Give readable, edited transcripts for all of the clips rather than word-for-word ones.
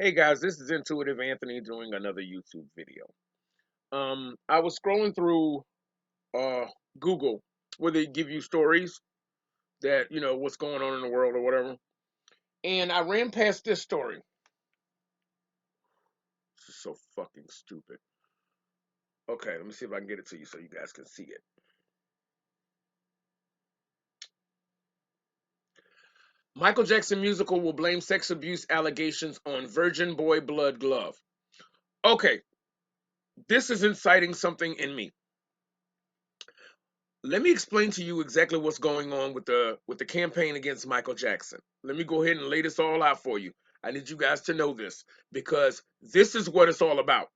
Hey guys, this is Intuitive Anthony doing another YouTube video. I was scrolling through uh Google where they give you stories that, what's going on in the world or whatever. And I ran past this story. This is so fucking stupid. Okay, let me see if I can get it to you so you guys can see it. Michael Jackson musical will blame sex abuse allegations on Virgin Boy Blood Glove. Okay, this is inciting something in me. Let me explain to you exactly what's going on with the campaign against Michael Jackson. Let me go ahead and lay this all out for you. I need you guys to know this because this is what it's all about.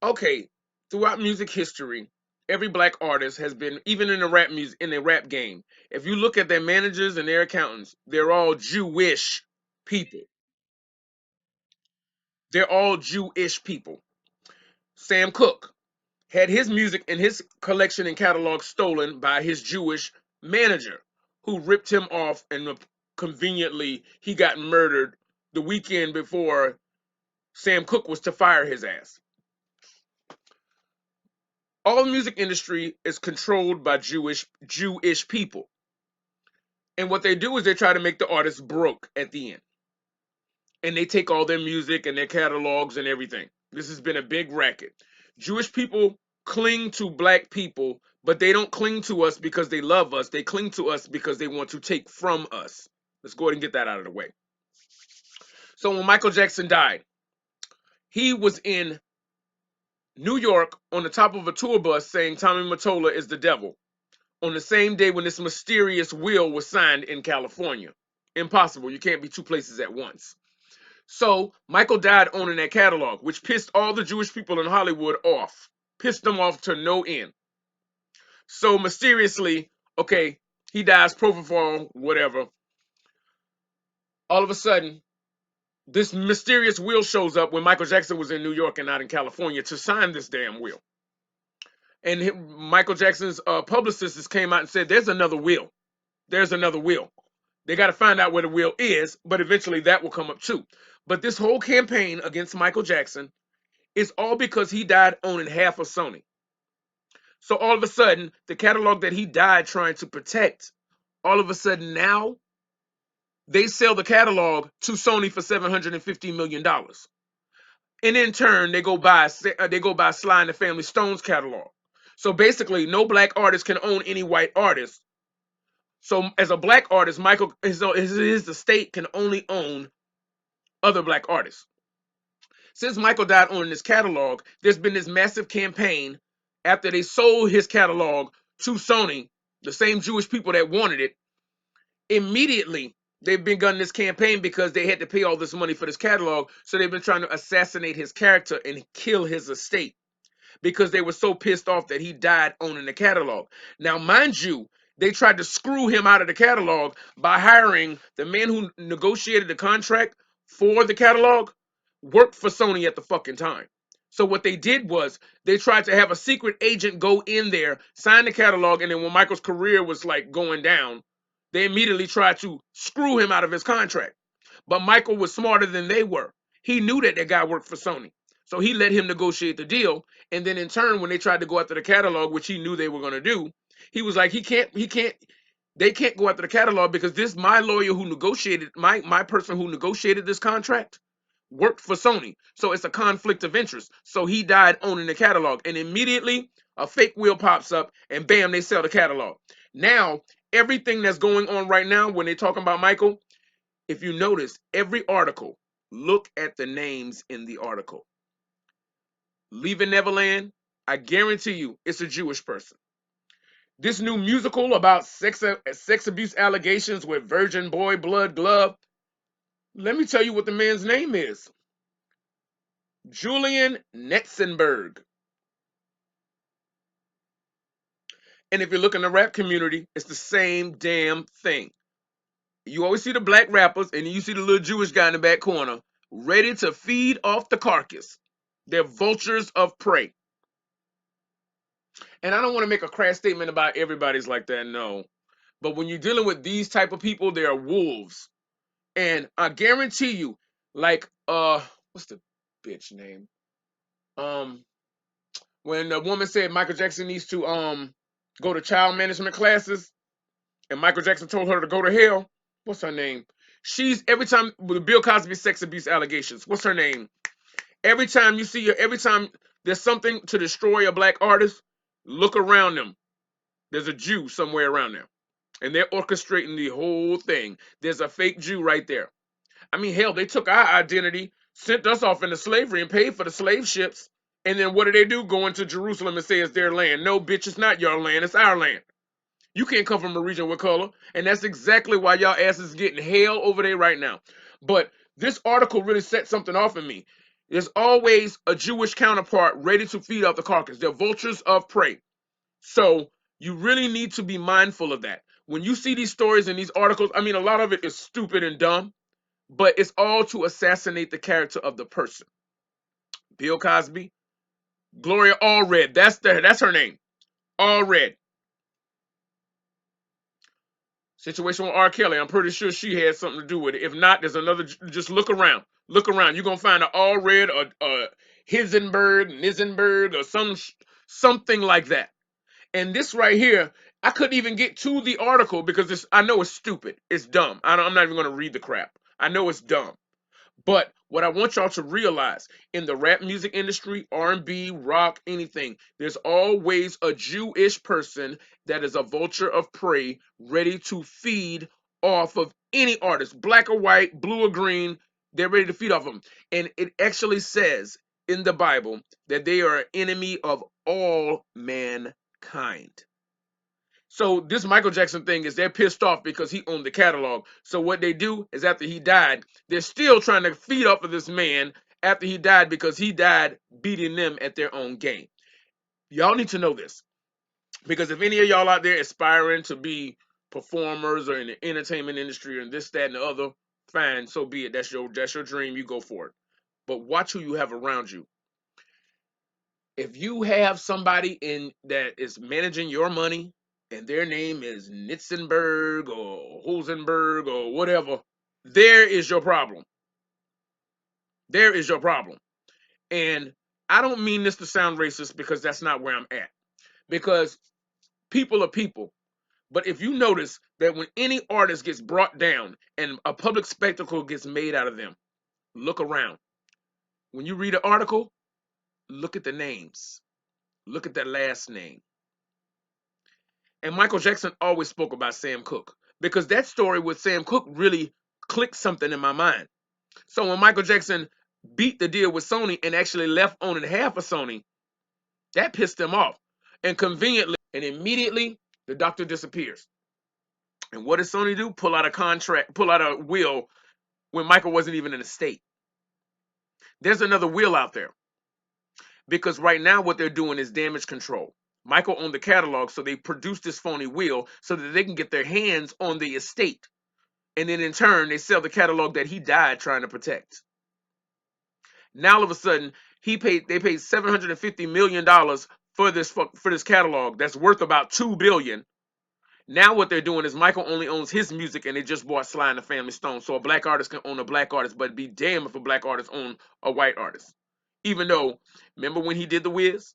Okay, throughout music history, every black artist has been, even in the rap music, in the rap game. If you look at their managers and their accountants, they're all Jewish people. They're all Jewish people. Sam Cooke had his music and his collection and catalog stolen by his Jewish manager, who ripped him off, and conveniently he got murdered the weekend before Sam Cooke was to fire his ass. All the music industry is controlled by Jewish people. And what they do is they try to make the artist broke at the end. And they take all their music and their catalogs and everything. This has been a big racket. Jewish people cling to black people, but they don't cling to us because they love us. They cling to us because they want to take from us. Let's go ahead and get that out of the way. So when Michael Jackson died, he was in New York on the top of a tour bus saying Tommy Mottola is the devil on the same day when this mysterious will was signed in California. Impossible. You can't be two places at once. So Michael died owning that catalog, which pissed all the Jewish people in Hollywood off. Pissed them off to no end. So mysteriously, okay, he dies, propofol, whatever. All of a sudden, this mysterious will shows up when Michael Jackson was in New York and not in California to sign this damn will. And Michael Jackson's publicist came out and said, "There's another will. There's another will. They got to find out where the will is, but eventually that will come up too." But this whole campaign against Michael Jackson is all because he died owning half of Sony. So all of a sudden, the catalog that he died trying to protect, all of a sudden now they sell the catalog to Sony for $750 million, and in turn they go buy Sly and the Family Stone's catalog. So basically, no black artist can own any white artist. So as a black artist, Michael his estate can only own other black artists. Since Michael died owning his catalog, there's been this massive campaign after they sold his catalog to Sony, the same Jewish people that wanted it. Immediately, they've begun this campaign because they had to pay all this money for this catalog. So they've been trying to assassinate his character and kill his estate because they were so pissed off that he died owning the catalog. Now, mind you, they tried to screw him out of the catalog by hiring the man who negotiated the contract for the catalog, worked for Sony at the fucking time. So what they did was they tried to have a secret agent go in there, sign the catalog, and then when Michael's career was like going down, they immediately tried to screw him out of his contract. But Michael was smarter than they were. He knew that that guy worked for Sony. So he let him negotiate the deal. And then in turn, when they tried to go after the catalog, which he knew they were going to do, he was like, they can't go after the catalog because this, my lawyer who negotiated, my person who negotiated this contract worked for Sony. So it's a conflict of interest. So he died owning the catalog. And immediately a fake wheel pops up and bam, they sell the catalog. Now, everything that's going on right now when they're talking about Michael, if you notice, every article, look at the names in the article. Leaving Neverland, I guarantee you it's a Jewish person. This new musical about sex abuse allegations with Virgin Boy Blood Glove, let me tell you what the man's name is. Julian Netzenberg. And if you look in the rap community, it's the same damn thing. You always see the black rappers, and you see the little Jewish guy in the back corner, ready to feed off the carcass. They're vultures of prey. And I don't want to make a crass statement about everybody's like that, no. But when you're dealing with these type of people, they are wolves. And I guarantee you, Like what's the bitch name? Um, when the woman said Michael Jackson needs to go to child management classes, and Michael Jackson told her to go to hell. What's her name? She's every time with Bill Cosby sex abuse allegations. What's her name? Every time you see her, every time there's something to destroy a black artist, look around them. There's a Jew somewhere around there, and they're orchestrating the whole thing. There's a fake Jew right there. I mean, hell, they took our identity, sent us off into slavery, and paid for the slave ships. And then what do they do? Go into Jerusalem and say it's their land. No, bitch, it's not your land. It's our land. You can't come from a region with color. And that's exactly why y'all asses getting hell over there right now. But this article really set something off in me. There's always a Jewish counterpart ready to feed off the carcass. They're vultures of prey. So you really need to be mindful of that. When you see these stories and these articles, I mean, a lot of it is stupid and dumb, but it's all to assassinate the character of the person. Bill Cosby, Gloria Allred, that's her name. Allred. Situation with R. Kelly, I'm pretty sure she had something to do with it. If not, there's another. Just look around. Look around. You're gonna find an Allred or Nisenberg, or something like that. And this right here, I couldn't even get to the article because I know it's stupid. It's dumb. I'm not even gonna read the crap. I know it's dumb. But what I want y'all to realize, in the rap music industry, R&B, rock, anything, there's always a Jewish person that is a vulture of prey ready to feed off of any artist, black or white, blue or green. They're ready to feed off them. And it actually says in the Bible that they are an enemy of all mankind. So this Michael Jackson thing is they're pissed off because he owned the catalog. So what they do is after he died, they're still trying to feed off of this man after he died because he died beating them at their own game. Y'all need to know this because if any of y'all out there aspiring to be performers or in the entertainment industry and this, that, and the other, fine, so be it. That's your dream. You go for it. But watch who you have around you. If you have somebody in that is managing your money and their name is Nitzenberg or Hosenberg or whatever, there is your problem. There is your problem. And I don't mean this to sound racist because that's not where I'm at. Because people are people. But if you notice that when any artist gets brought down and a public spectacle gets made out of them, look around. When you read an article, look at the names. Look at that last name. And Michael Jackson always spoke about Sam Cooke because that story with Sam Cooke really clicked something in my mind. So when Michael Jackson beat the deal with Sony and actually left owning half of Sony, that pissed him off. And conveniently and immediately, the doctor disappears. And what does Sony do? Pull out a contract, pull out a will when Michael wasn't even in the state. There's another will out there because right now what they're doing is damage control. Michael owned the catalog, so they produced this phony will so that they can get their hands on the estate. And then in turn, they sell the catalog that he died trying to protect. Now all of a sudden, they paid $750 million for this catalog that's worth about $2 billion. Now what they're doing is Michael only owns his music, and they just bought Sly and the Family Stone, so a black artist can own a black artist, but it'd be damn if a black artist owned a white artist. Even though, remember when he did the Wiz?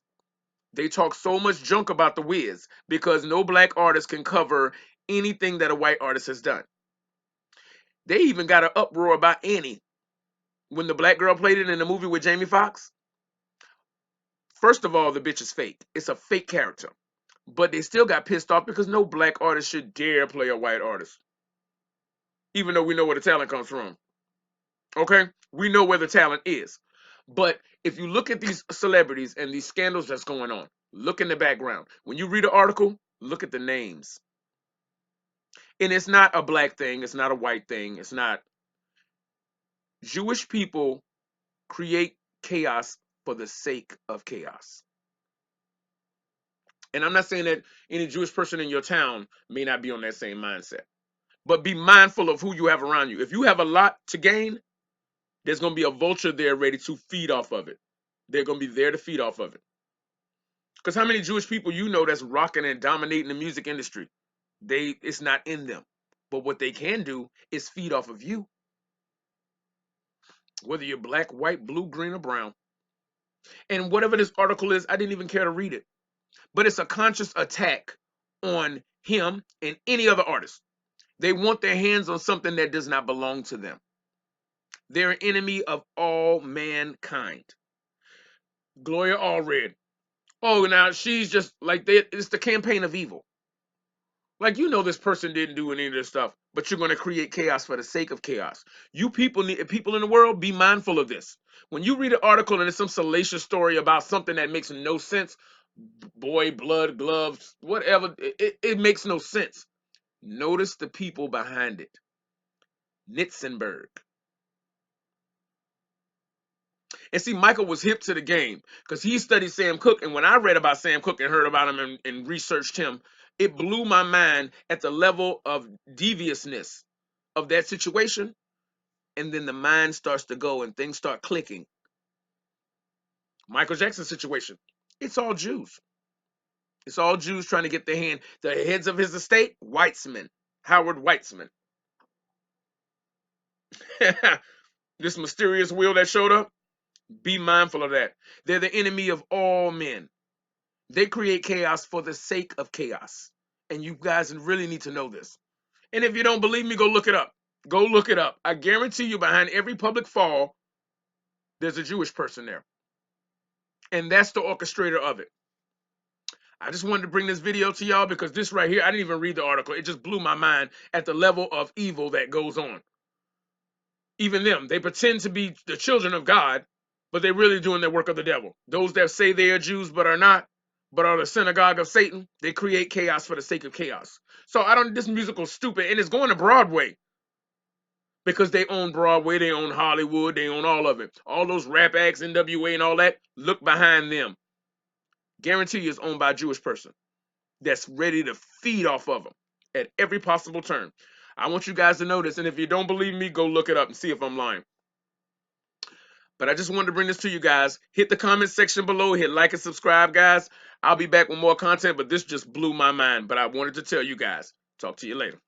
They talk so much junk about the Wiz because no black artist can cover anything that a white artist has done. They even got an uproar about Annie when the black girl played it in the movie with Jamie Foxx. First of all, the bitch is fake. It's a fake character. But they still got pissed off because no black artist should dare play a white artist. Even though we know where the talent comes from. Okay? We know where the talent is. But if you look at these celebrities and these scandals that's going on, look in the background. When you read an article, look at the names. And it's not a black thing. It's not a white thing. It's not. Jewish people create chaos for the sake of chaos. And I'm not saying that any Jewish person in your town may not be on that same mindset, but be mindful of who you have around you. If you have a lot to gain, there's going to be a vulture there ready to feed off of it. They're going to be there to feed off of it. Because how many Jewish people you know that's rocking and dominating the music industry? It's not in them. But what they can do is feed off of you. whether you're black, white, blue, green, or brown. And whatever this article is, I didn't even care to read it. But it's a conscious attack on him and any other artist. They want their hands on something that does not belong to them. They're an enemy of all mankind. Gloria Allred. Oh, now she's just like it's the campaign of evil. Like, you know, this person didn't do any of this stuff, but you're going to create chaos for the sake of chaos. You people in the world, be mindful of this. When you read an article and it's some salacious story about something that makes no sense, boy, blood, gloves, whatever, it makes no sense. Notice the people behind it. Nitzenberg. And see, Michael was hip to the game because he studied Sam Cooke. And when I read about Sam Cooke and heard about him and researched him, it blew my mind at the level of deviousness of that situation. And then the mind starts to go and things start clicking. Michael Jackson situation. It's all Jews. It's all Jews trying to get their hand. The heads of his estate, Weitzman, Howard Weitzman. This mysterious wheel that showed up, be mindful of that. They're the enemy of all men. They create chaos for the sake of chaos. And you guys really need to know this. And if you don't believe me, go look it up. Go look it up. I guarantee you behind every public fall, there's a Jewish person there. And that's the orchestrator of it. I just wanted to bring this video to y'all because this right here, I didn't even read the article. It just blew my mind at the level of evil that goes on. Even them, they pretend to be the children of God, but they're really doing the work of the devil. Those that say they are Jews but are not, but are the synagogue of Satan, they create chaos for the sake of chaos. So this musical's stupid, and it's going to Broadway because they own Broadway, they own Hollywood, they own all of it. All those rap acts, NWA and all that, look behind them. Guarantee you it's owned by a Jewish person that's ready to feed off of them at every possible turn. I want you guys to know this, and if you don't believe me, go look it up and see if I'm lying. But I just wanted to bring this to you guys. Hit the comment section below. Hit like and subscribe, guys. I'll be back with more content, but this just blew my mind. But I wanted to tell you guys. Talk to you later.